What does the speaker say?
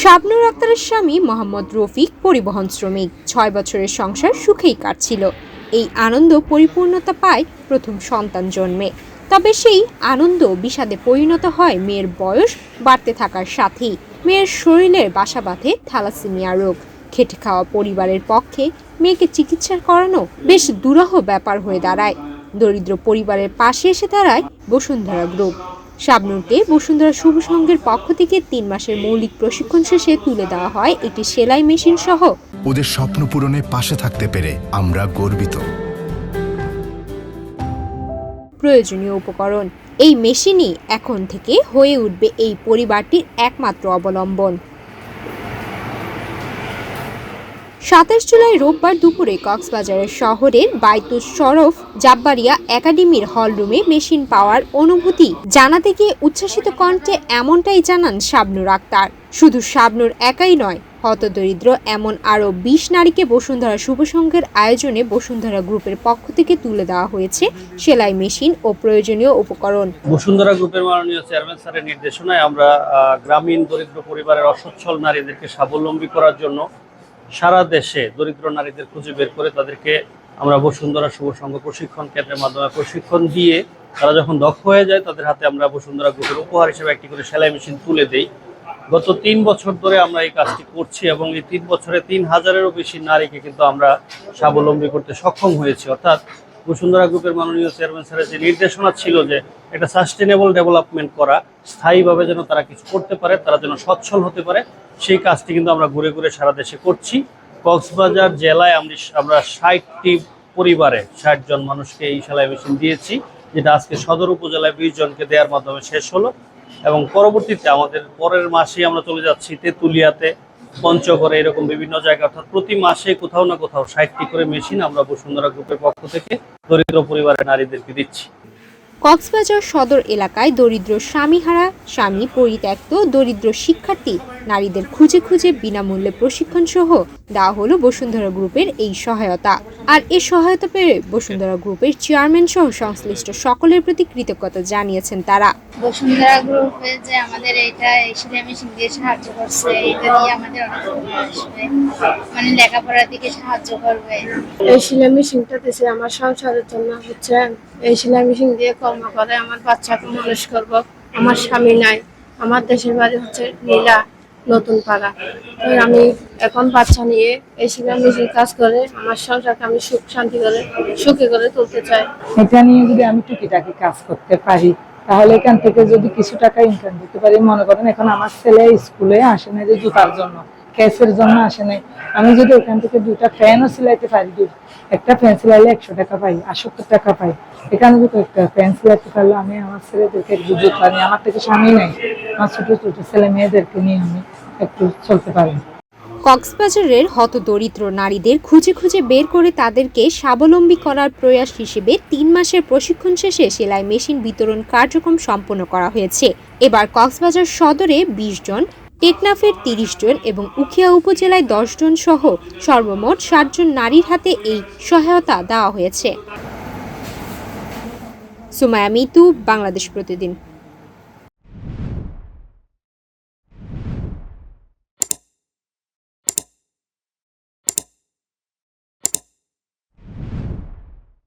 শাবনূর আক্তারের স্বামী মোহাম্মদ রফিক পরিবহন শ্রমিক। ৬ বছরের সংসার সুখেই কাটছিল। এই আনন্দ পরিপূর্ণতা পায় প্রথম সন্তান জন্মে। তবে সেই আনন্দ বিষাদে পরিণত হয় মেয়ের বয়স বাড়তে থাকার সাথেই। মেয়ের শরীরের বাসা বাঁধে থ্যালাসেমিয়া রোগ। খেটে খাওয়া পরিবারের পক্ষে মেয়েকে চিকিৎসা করানো বেশ দুরূহ ব্যাপার হয়ে দাঁড়ায়। দরিদ্র পরিবারের পাশে এসে দাঁড়ায় বসুন্ধরা গ্রুপ। শাবনূরকে বসুন্ধরা শুভ সংঘের পক্ষ থেকে ৩ মাসের মৌলিক প্রশিক্ষণ শেষে তুলে দেওয়া হয় একটি সেলাই মেশিন সহ। ওদের স্বপ্ন পূরণে পাশে থাকতে পেরে আমরা গর্বিত। প্রয়োজনীয় উপকরণ এই মেশিনই এখন থেকে হয়ে উঠবে এই পরিবারটির একমাত্র অবলম্বন। ২৭ জুলাই রোববার দুপুরে কক্সবাজারের শহরের বাইতুস শরফ জাব্বারিয়া একাডেমির হলরুমে মেশিন পাওয়ার অনুভূতি জানাতে গিয়ে উচ্ছ্বাসিত কণ্ঠে এমনটাই জানান শাবনূর আক্তার। শুধু শাবনূর একাই নয়, হতদরিদ্র এমন আরও ২০ নারীকে বসুন্ধরা শুভ সংঘের আয়োজনে বসুন্ধরা গ্রুপের পক্ষ থেকে তুলে দেওয়া হয়েছে সেলাই মেশিন ও প্রয়োজনীয় উপকরণ। বসুন্ধরা গ্রুপের মাননীয় চেয়ারম্যান স্যারের নির্দেশনায় আমরা গ্রামীণ দরিদ্র পরিবারের অসচ্ছল নারীদেরকে স্বাবলম্বী করার জন্য সারা দেশে দরিদ্র নারীদের খুঁজে বের করে তাদেরকে আমরা বসুন্ধরা শুভ সংঘ প্রশিক্ষণ কেন্দ্রের মাধ্যমে প্রশিক্ষণ দিয়ে তারা যখন দক্ষ হয়ে যায় তাদের হাতে আমরা বসুন্ধরা গ্রুপের উপহার হিসেবে একটি করে সেলাই মেশিন তুলে দেই। গত ৩ বছর ধরে আমরা এই কাজটি করছি এবং এই ৩ বছরে ৩,০০০-এরও বেশি নারীকে কিন্তু আমরা স্বাবলম্বী করতে সক্ষম হয়েছি। অর্থাৎ বসুন্ধরা গ্রুপের মাননীয় চেয়ারম্যান স্যারের যে নির্দেশনা ছিল যে এটা সাস্টেনেবল ডেভেলপমেন্ট করা, স্থায়ীভাবে যেন তারা কিছু করতে পারে, তারা যেন সচ্ছল হতে পারে, সেই কাজটি কিন্তু আমরা ঘুরে ঘুরে সারা দেশে করছি। কক্সবাজার জেলায় আমরা ৬০টি পরিবারে ৬০ জন মানুষকে এই সেলাই মেশিন দিয়েছি, যেটা আজকে সদর উপজেলায় ২০ জনকে দেওয়ার মাধ্যমে শেষ হলো এবং পরবর্তীতে আমাদের পরের মাসেই আমরা চলে যাচ্ছি তেঁতুলিয়াতে, পঞ্চগড়ে, এরকম বিভিন্ন জায়গায়। অর্থাৎ প্রতি মাসে কোথাও না কোথাও ৬০টি করে মেশিন আমরা বসুন্ধরা গ্রুপের পক্ষ থেকে দরিদ্র পরিবারের নারীদেরকে দিচ্ছি। কক্সবাজার সদর এলাকায় দরিদ্র স্বামীহারা, স্বামী পরিত্যক্ত দরিদ্র শিক্ষার্থী নারীদের খুঁজে খুঁজে বিনামূল্যে প্রশিক্ষণ সহ দেওয়া হলো বসুন্ধরা গ্রুপের এই সহায়তা। আর এই সহায়তা পেয়ে বসুন্ধরা গ্রুপের চেয়ারম্যান সহ সংশ্লিষ্ট সকলের প্রতি কৃতজ্ঞতা জানিয়েছেন তারা। বসুন্ধরা গ্রুপে যে আমাদের এইটা সেলাই মেশিন দিয়ে সাহায্য করছে, এটা দিয়ে আমাদের অনেক উপকার আসবে, মানে লেখাপড়ার দিকে সাহায্য করবে। এই সেলাই মেশিনটা দিয়েছে আমার সংসারের জন্য। হচ্ছে এই সেলাই মেশিন দিয়ে কর্ম করে আমার বাচ্চাকে মানুষ করব। আমার স্বামী নাই, আমার দেশের বাড়ি হচ্ছে নীলা নতুন পাড়া। আমি এখন বাচ্চা নিয়ে এই সেলাই মেশিন কাজ করে আমার সংসারকে আমি সুখ শান্তি করে সুখে করে তুলতে চাই। এটা নিয়ে যদি আমি টুকিটাকি কাজ করতে পারি তাহলে এখান থেকে যদি কিছু টাকা ইনকাম দিতে পারি। মনে করেন এখন আমার ছেলে স্কুলে আসে না যে জুতার জন্য, ক্যাশের জন্য আসে নাই, আমি যদি ওখান থেকে 2টা ফ্যানও সিলাইতে পারি, একটা ফ্যান সিলাইলে 100 টাকা পাই, 78 টাকা পাই। এখানে যদি একটা ফ্যান সিলাইতে পারলে আমি আমার ছেলেদেরকে একটু জুতা নিয়ে, আমার থেকে স্বামী নেই, আমার ছোট ছোট ছেলে মেয়েদেরকে নিয়ে আমি একটু চলতে পারি। কক্সবাজারের হতদরিদ্র নারীদের খুঁজে খুঁজে বের করে তাদেরকে স্বাবলম্বী করার প্রয়াস হিসেবে ৩ মাসের প্রশিক্ষণ শেষে সেলাই মেশিন বিতরণ কার্যক্রম সম্পন্ন করা হয়েছে। এবার কক্সবাজার সদরে ২০ জন, টেকনাফের ৩০ জন এবং উখিয়া উপজেলায় ১০ জন সহ সর্বমোট ৬০ জন নারীর হাতে এই সহায়তা দেওয়া হয়েছে। সুমাইয়া মিতু, বাংলাদেশ প্রতিদিন।